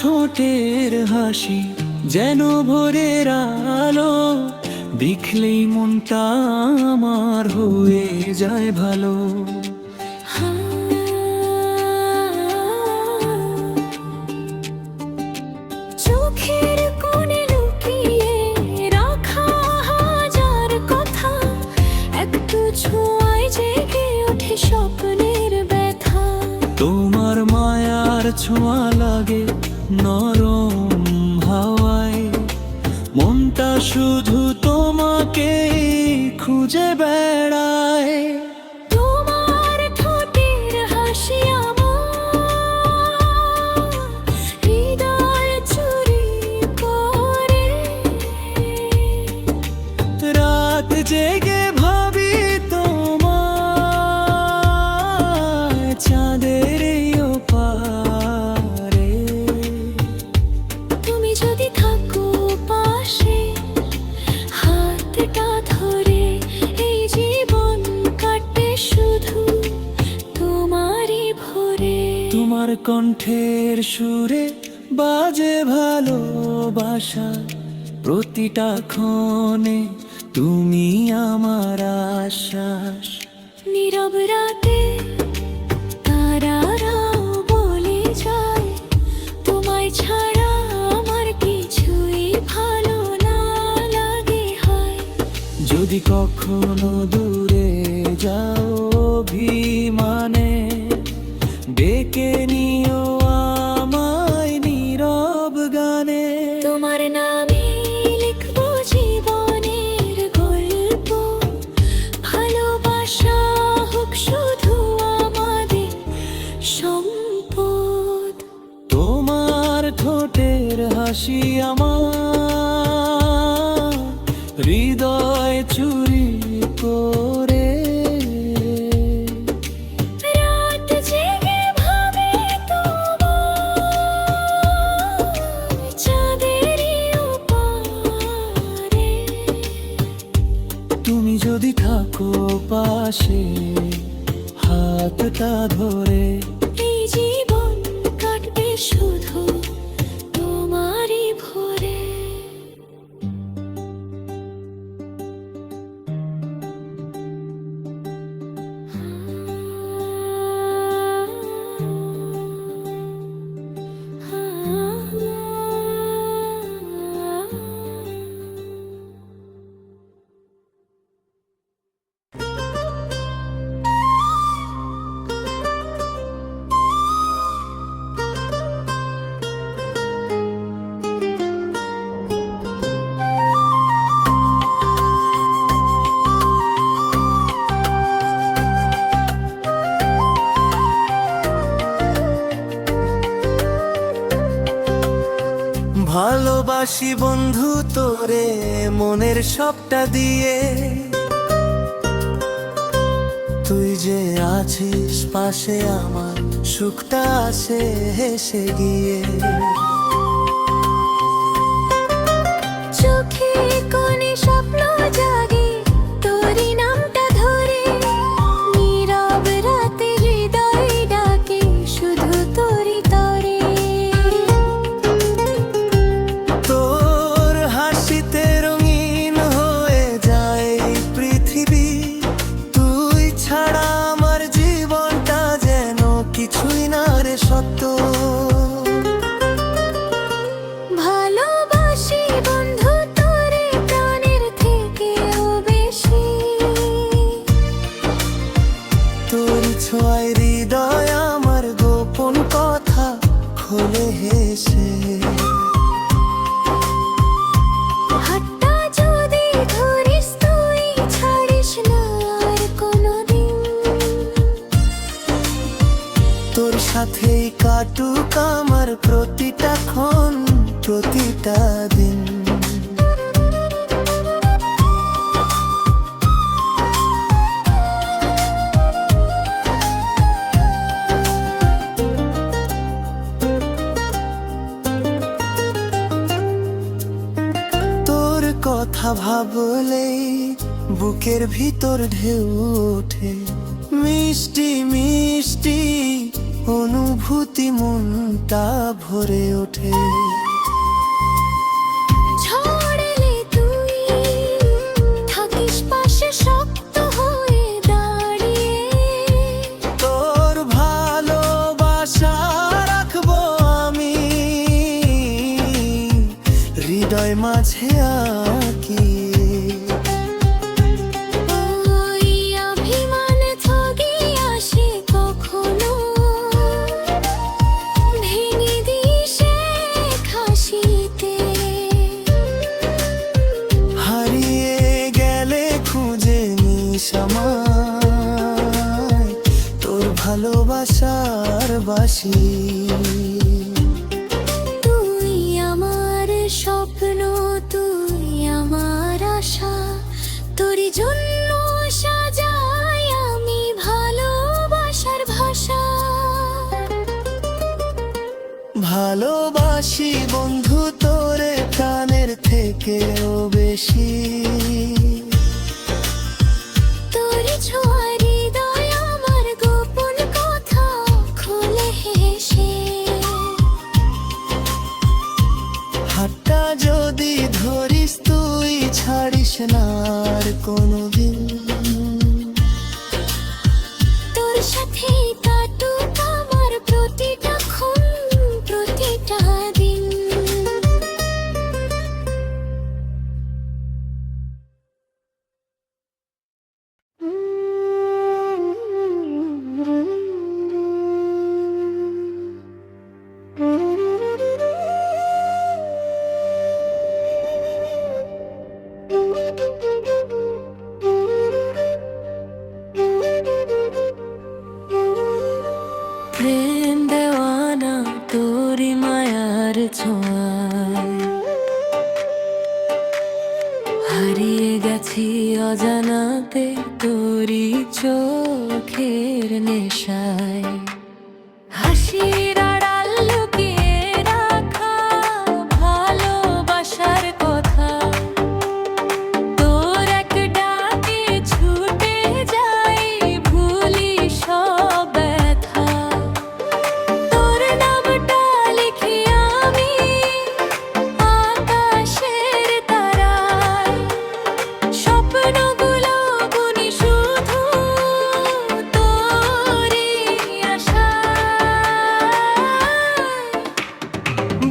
ঠোঁটের হাসি যেন ভোরের আলো, দেখলেই মনটা আমার হয়ে যায় ভালো। চোখের কোণে লুকিয়ে রাখা হাজার কথা, একটু ছোঁয়ায় জেগে ওঠে স্বপ্নের ব্যথা। তোমার মায়ার ছোঁয়া লাগে নরম হাওয়ায়, মনটা শুধু তোমাকে খুঁজে বেড়ায়। তোমার ঠোঁটের হাসি আমার হৃদয় চুরি করে, রাত জেগে ভাবি তোমায় চাঁদের এই ওপারে। তুমি যদি থাকো পাশে হাতটা ধরে, এই জীবন কাটবে শুধু তোমারই ভরে। তোমার কণ্ঠের সুরে বাজে ভালোবাসা, প্রতিটা ক্ষণে তুমি আমার আশ্বাস। নীরব রাতে তারারাও বলে যায়, তোমায় ছাড়া আমার কিছুই ভালো না লাগে হয়। যদি কখনো দূরে যাও অভিমানে, ডেকে নিও আমায় নীরব গানে। তোমার নামে লিখবো জীবনের গল্প, ভালোবাসা হোক শুধু আমাদের সম্পদ। তোমার ঠোঁটের হাসি আমার হৃদয় চুরি করে, রাত জেগে ভাবে তোমার চাঁদেরই ওপারে। তুমি যদি থাকো পাশে হাতটা ধরে। এই জীবন কাটবে শুধু তোমারই ভরে। ভালোবাসি বন্ধু তোরে মনের সবটা দিয়ে, তুই যে আছিস পাশে আমার সুখটা আসে হেসে গিয়ে। চোখে কোণে স্বপ্ন জাগে তোরই নামটা ধরে, নীরব রাতে হৃদয় ডাকে শুধু তোরই তরে। তোর হাসিতে রঙিন হয়ে যায় পৃথিবী, তুই ছাড়া আমার জীবনটা যেন কিছুই না রে সত্য। ভালোবাসি বন্ধু তোরে প্রাণের থেকেও বেশি, তোর ছোঁয়ায় হৃদয় আমার গোপন কথা খোলে হেসে। হাতটা যদি ধরিস তুই ছাড়িস না আর কোনোদিন, তোর সাথেই কাটুক আমার প্রতিটা ক্ষণ প্রতিটা দিন। তোর কথা ভাবলেই বুকের ভিতর ঢেউ ওঠে, মিষ্টি মিষ্টি অনুভূতি মনটা ভরে ওঠে। ছড়লে তুই থাকিস পাশে শক্ত হয়ে দাঁড়িয়ে, তোর ভালোবাসা রাখবো আমি হৃদয় মাঝে আঁকিয়ে। ওই অভিমান থগি আসে কখনো, ভেঙে দিস এক হাসিতে। হারিয়ে গেলে খুঁজে নিস আমায় তোর ভালোবাসার বাসি। তুই আমার স্বপ্ন, তুই আমার আশা, তোরই জন্য সাজাই আমি ভালোবাসার ভাষা। ভালোবাসি বন্ধু তোরে প্রাণের থেকেও বেশি। তোরই ছোঁয়া হৃদয় আমার গোপন কথা খুলে হেসে। হাতটা যদি ধরিস তুই ছাড়িস না আর কোনোদিন। তোর সাথে কাটুক আমার প্রতিটা ক্ষণ, প্রতিটা দিন। প্রেম দেওয়ানা তোরি মায়ার ছোঁয়ায়, হারিয়ে গেছি অজানাতে তোরি চোখের নেশায়। হাসির আড়াল লুকিয়ে রাখা ভালোবাসার কথা, তোর এক ডাকে ছুটে যাই ভুলি সব ব্যথা। তোর নামটা লিখি আমি আকাশের তারায়, স্বপ্নগুলো বুনি শুধু তোরই আশায়।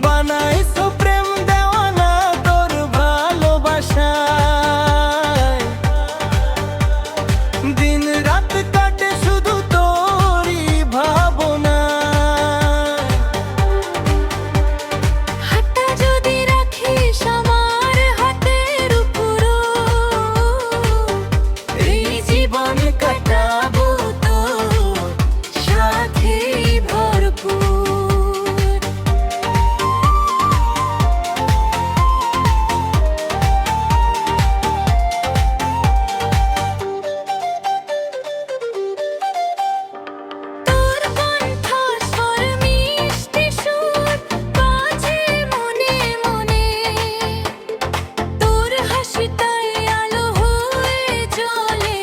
বানাইছো প্রেম দেওয়ানা তোর ভালোবাসায়, দিন রাত কাটে শুধু তোরই ভাবনায়। হাতটা যদি রাখিস আমার হাতের উপর, এই জীবন কাটাবো তোর সাথেই ভরপুর। তোর কণ্ঠস্বর মিষ্টি সুর বাজে মনে মনে, তোর হাসিটাই আলো হয়ে জ্বলে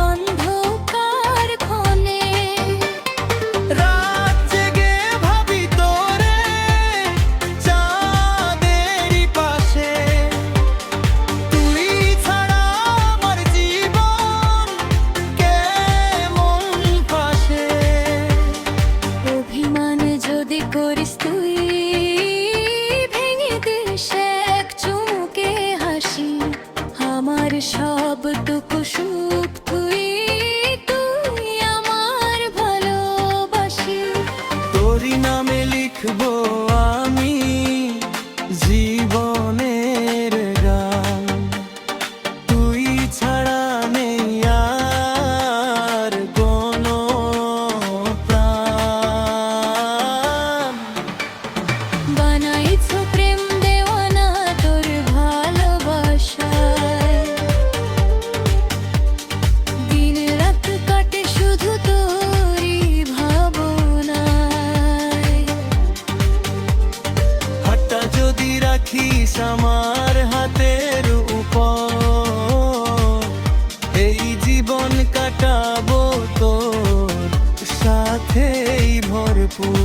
অন্ধকার ক্ষণে। রাত জেগে ভাবি তোরে চাঁদেরই পাশে, তুই ছাড়া আমার জীবন কেমন পাশে। অভিমান যদি করিস তুই, ভেঙে দিস এক চুমুকে হাসি। আমার সবটুকু সুখ তুই, তুই আমার ভালোবাসি। তোরই নামে লিখবো আমি জীবনের গান, তুই ছাড়া নেই আর কোনো প্রাণ। বানাইছো প্রেম দেওয়ানা তোর ভালোবাসায়, দিন রাত কাটে শুধু তোরই ভাবনায়। হাতটা যদি রাখিস আমার হাতের উপর, এই জীবন কাটাবো তোর সাথেই ভরপুর।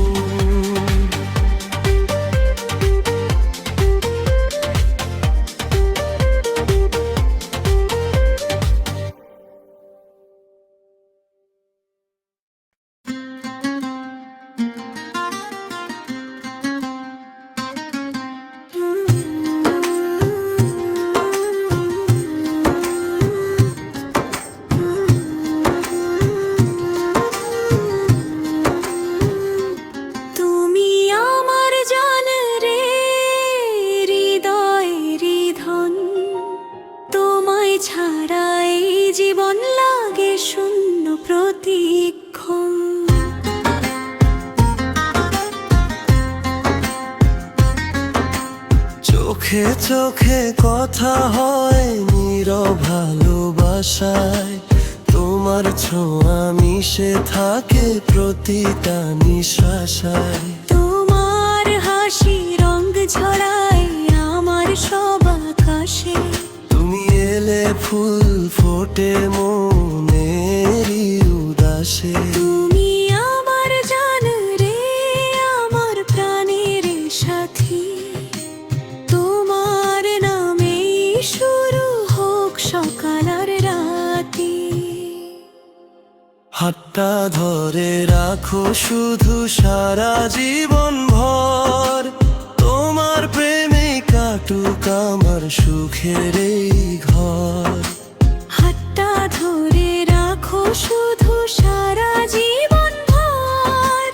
তুমি আমার জান রে, হৃদয়েরই ধন। তোমায় ছাড়া এই জীবন লাগে শূন্য প্রতিক্ষণ। চোখে চোখে কথা হয় নীরব ভালোবাসায়, তোমার ছোঁয়া মিশে থাকে প্রতিটা নিঃশ্বাসায়। তোমার হাসি রং ছড়ায় আমার সব আকাশে। তুমি এলে ফুল ফোটে মনেরই উদাসে। তুমি আমার জান রে, আমার প্রাণের সাথী। তোমার নামেই শুরু হোক সকাল আর রাতি। হাতটা ধরে রাখো শুধু সারা জীবন ভর, তোমার প্রেমে কাটুক আমার সুখের এই ঘর। হাতটা ধরে রাখো শুধু সারা জীবন ভর,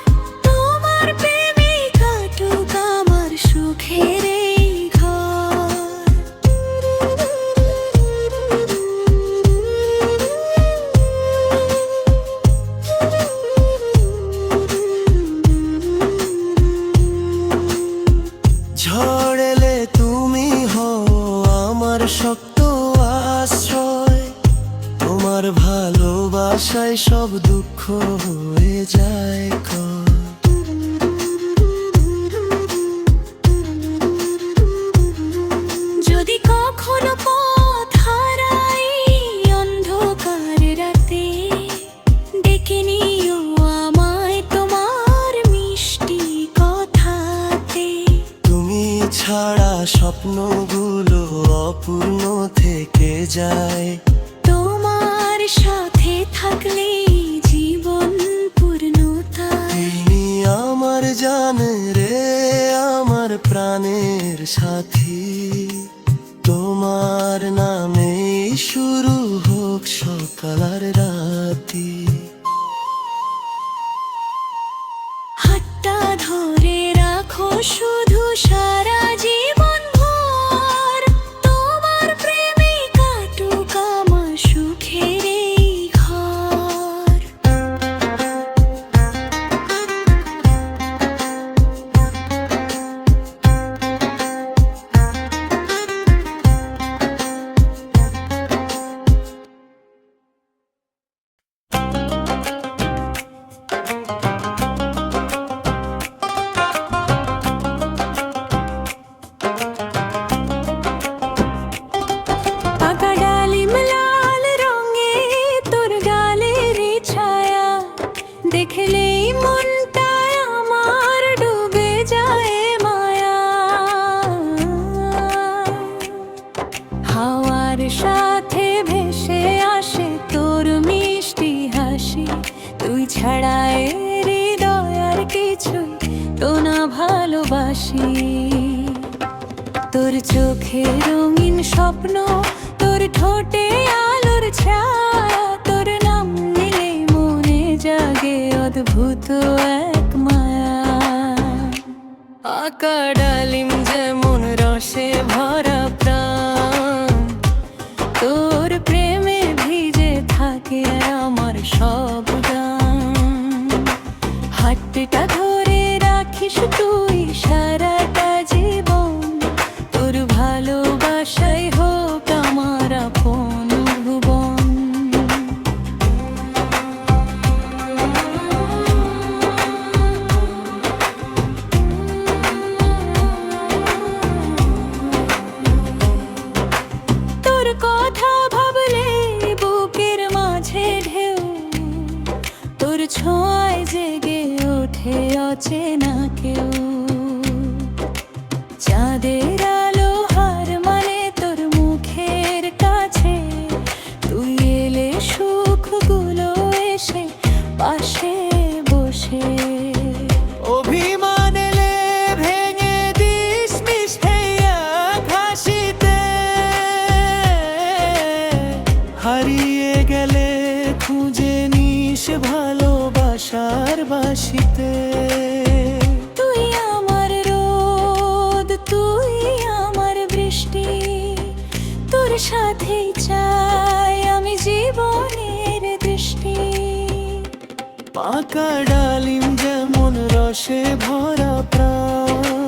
তোমার প্রেমে কাটুক আমার সুখের এই ঘর। ঝড় এলে তুমি হও আমার শক্ত আশ্রয়, তোমার ভালোবাসায় সব দুঃখ হয়ে যায় ক্ষয়। যদি কখনো পথ হারাই অন্ধকার রাতে, ডেকে নিও আমায় তোমার মিষ্টি কথাতে। তুমি ছাড়া স্বপ্নগুলো অপূর্ণ থেকে যায়, তোমার সাথে থাকলে জীবন পূর্ণতায়। তুমি আমার জান রে, আমার প্রাণের সাথী। তোমার নামে শুরু হোক সকাল আর রাতি। হাতটা ধরে রাখো শুধু সারা জীবন ভর, তোমার প্রেমে কাটুক আমার সুখের এই ঘর। পাকা ডালিম লাল রঙে তোর গালের ছায়া, দেখলেই মনটা আমার ডুবে যায় মায়া। হাওয়ার সাথে ভেসে আসে তোর মিষ্টি হাসি, তুই ছাড়া এ হৃদয় আর কিছুই তো না ভালোবাসি। তোর চোখে রঙিন স্বপ্ন, তোর ঠোঁটে আলোর ছায়া, তোর নাম নিলে মনে জাগে অদ্ভুত এক মায়া। পাকা ডালিম যেমন রসে ভরা প্রাণ, তোর প্রেমে ভিজে থাকে আমার সব গান। হাতটা ধরে রাখিস তুই সারাটা জীবন, তোর ভালোবাসাই হোক আমার আপন ভুবন। তুই আমার বৃষ্টি, তোর সাথেই চাই আমি জীবনের দৃষ্টি। পাকা ডালিম যেমন রসে ভরা প্রাণ,